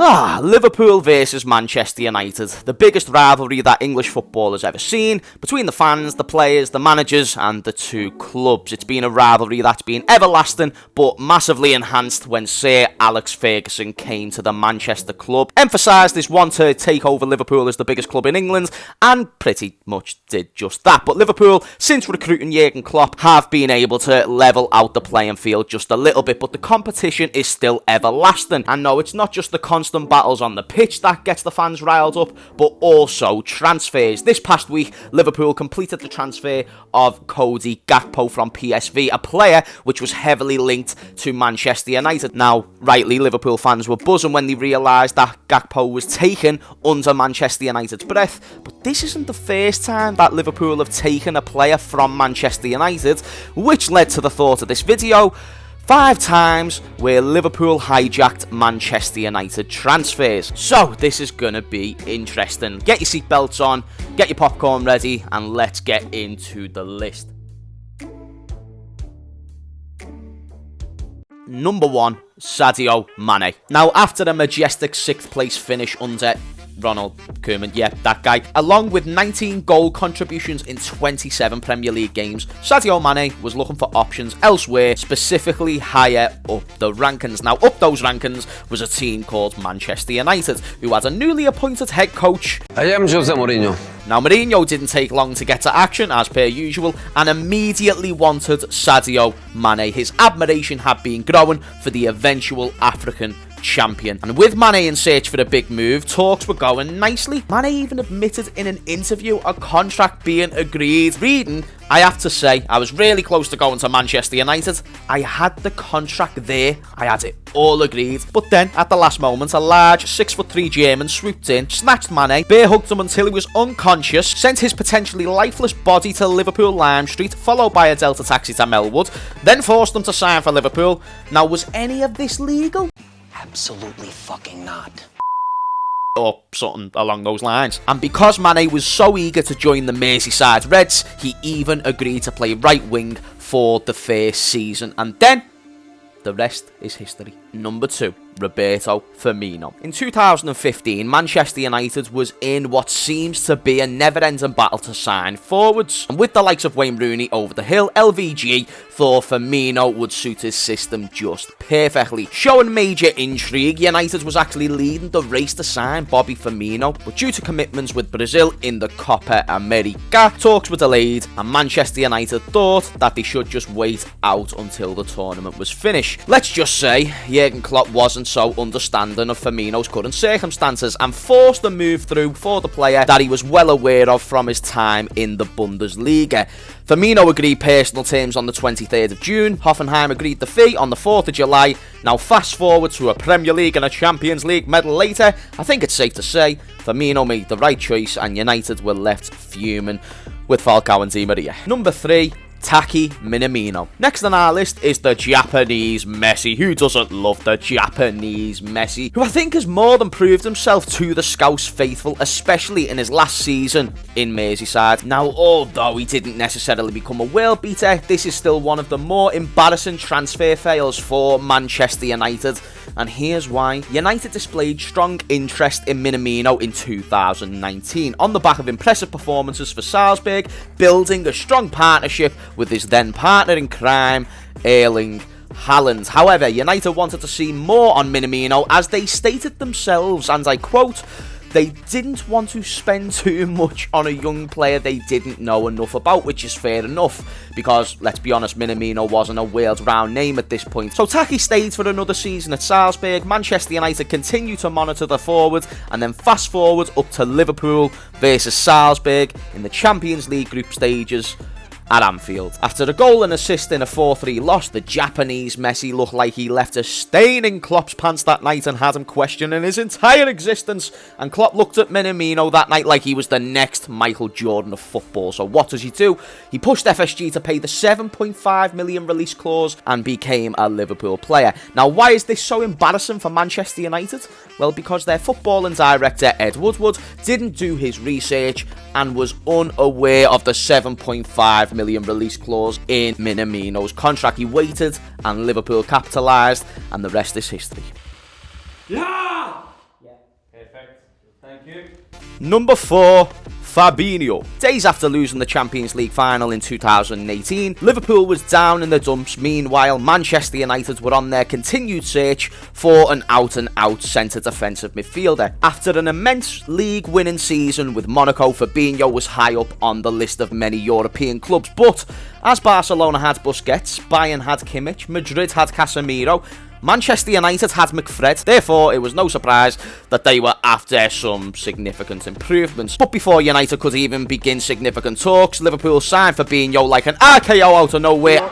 Liverpool versus Manchester United, the biggest rivalry that English football has ever seen, between the fans, the players, the managers and the two clubs. It's been a rivalry that's been everlasting but massively enhanced when Sir Alex Ferguson came to the Manchester club, emphasised his want to take over Liverpool as the biggest club in England, and pretty much did just that. But Liverpool, since recruiting Jurgen Klopp, have been able to level out the playing field just a little bit, but the competition is still everlasting. And no, it's not just the constant battles on the pitch that gets the fans riled up, but also transfers. This past week, Liverpool completed the transfer of Cody Gakpo from PSV, a player which was heavily linked to Manchester United. Now, rightly, Liverpool fans were buzzing when they realised that Gakpo was taken under Manchester United's breath, but this isn't the first time that Liverpool have taken a player from Manchester United, which led to the thought of this video: 5 times where Liverpool hijacked Manchester United transfers. So this is going to be interesting. Get your seatbelts on, get your popcorn ready, and let's get into the list. Number 1, Sadio Mane. Now, after a majestic 6th place finish under Ronald Koeman, yeah, that guy, along with 19 goal contributions in 27 Premier League games, Sadio Mane was looking for options elsewhere, specifically higher up the rankings. Now, up those rankings was a team called Manchester United, who had a newly appointed head coach. I am Jose Mourinho. Now, Mourinho didn't take long to get to action, as per usual, and immediately wanted Sadio Mane. His admiration had been growing for the eventual African champion. And with Mane in search for a big move, talks were going nicely. Mane even admitted in an interview a contract being agreed. Reading, I have to say, I was really close to going to Manchester United. I had the contract there. I had it all agreed. But then, at the last moment, a large 6'3" German swooped in, snatched Mane, bear hugged him until he was unconscious, sent his potentially lifeless body to Liverpool Lime Street, followed by a Delta taxi to Melwood, then forced him to sign for Liverpool. Now, was any of this legal? Absolutely fucking not. Or something along those lines. And because Mane was so eager to join the Merseyside Reds, he even agreed to play right wing for the first season. And then, the rest is history. Number 2, Roberto Firmino. In 2015, Manchester United was in what seems to be a never-ending battle to sign forwards. And with the likes of Wayne Rooney over the hill, LVG thought Firmino would suit his system just perfectly. Showing major intrigue, United was actually leading the race to sign Bobby Firmino, but due to commitments with Brazil in the Copa America, talks were delayed, and Manchester United thought that they should just wait out until the tournament was finished. Let's just say Jurgen Klopp wasn't so understanding of Firmino's current circumstances and forced the move through for the player that he was well aware of from his time in the Bundesliga. Firmino agreed personal terms on the 23rd of June, Hoffenheim agreed the fee on the 4th of July. Now fast forward to a Premier League and a Champions League medal later, I think it's safe to say Firmino made the right choice and United were left fuming with Falcao and Di Maria. Number 3, Taki Minamino. Next on our list is the Japanese Messi. Who doesn't love the Japanese Messi? Who I think has more than proved himself to the Scouse faithful, especially in his last season in Merseyside. Now, although he didn't necessarily become a world beater, this is still one of the more embarrassing transfer fails for Manchester United. And here's why. United displayed strong interest in Minamino in 2019 on the back of impressive performances for Salzburg, building a strong partnership with his then partner in crime, Erling Haaland. However, United wanted to see more on Minamino, as they stated themselves, and I quote, they didn't want to spend too much on a young player they didn't know enough about, which is fair enough, because, let's be honest, Minamino wasn't a world-renowned name at this point. So Taki stayed for another season at Salzburg, Manchester United continued to monitor the forward, and then fast forward up to Liverpool versus Salzburg in the Champions League group stages at Anfield. After a goal and assist in a 4-3 loss, the Japanese Messi looked like he left a stain in Klopp's pants that night and had him questioning his entire existence, and Klopp looked at Minamino that night like he was the next Michael Jordan of football. So what does he do? He pushed FSG to pay the 7.5 million release clause and became a Liverpool player. Now, why is this so embarrassing for Manchester United? Well, because their footballing director, Ed Woodward, didn't do his research and was unaware of the 7.5 million release clause in Minamino's contract. He waited and Liverpool capitalised, and the rest is history. Ja! Perfect. Thank you. Number 4, Fabinho. Days after losing the Champions League final in 2018, Liverpool was down in the dumps. Meanwhile, Manchester United were on their continued search for an out-and-out centre defensive midfielder. After an immense league-winning season with Monaco, Fabinho was high up on the list of many European clubs, but as Barcelona had Busquets, Bayern had Kimmich, Madrid had Casemiro, Manchester United had McFred, therefore it was no surprise that they were after some significant improvements. But before United could even begin significant talks, Liverpool signed Fabinho like an RKO out of nowhere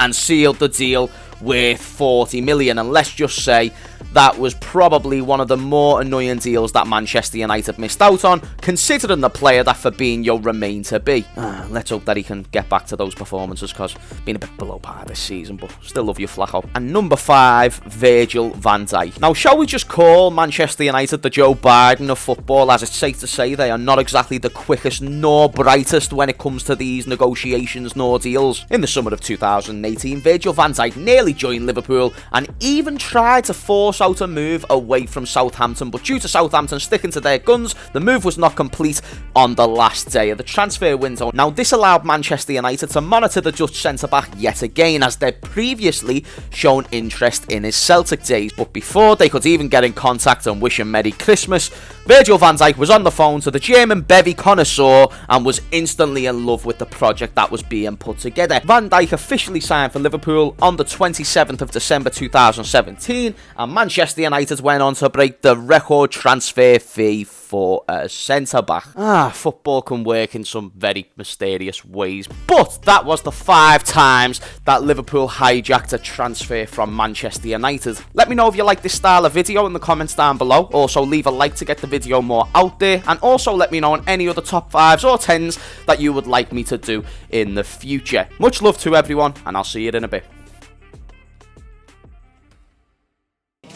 and sealed the deal worth 40 million. And let's just say that was probably one of the more annoying deals that Manchester United missed out on, considering the player that Fabinho remained to be. Let's hope that he can get back to those performances, because been a bit below par this season, but still love you, Flacco. And number 5, Virgil van Dijk. Now, shall we just call Manchester United the Joe Biden of football, as it's safe to say they are not exactly the quickest nor brightest when it comes to these negotiations nor deals. In the summer of 2018, Virgil van Dijk nearly joined Liverpool and even tried to force out a move away from Southampton, but due to Southampton sticking to their guns, the move was not complete on the last day of the transfer window. Now, this allowed Manchester United to monitor the Dutch centre-back yet again, as they'd previously shown interest in his Celtic days. But before they could even get in contact and wish him Merry Christmas, Virgil van Dijk was on the phone to the German bevy connoisseur and was instantly in love with the project that was being put together. Van Dijk officially signed for Liverpool on the 27th of December 2017, and Manchester United went on to break the record transfer fee for a centre-back. Football can work in some very mysterious ways. But that was the 5 times that Liverpool hijacked a transfer from Manchester United. Let me know if you like this style of video in the comments down below. Also, leave a like to get the video more out there. And also let me know on any other top 5s or 10s that you would like me to do in the future. Much love to everyone, and I'll see you in a bit.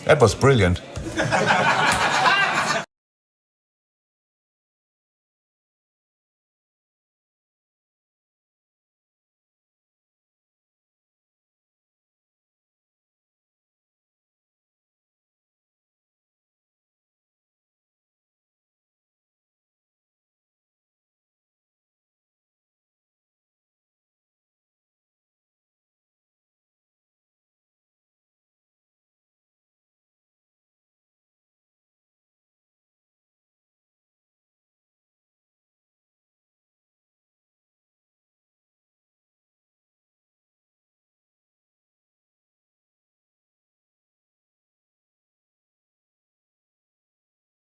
That was brilliant.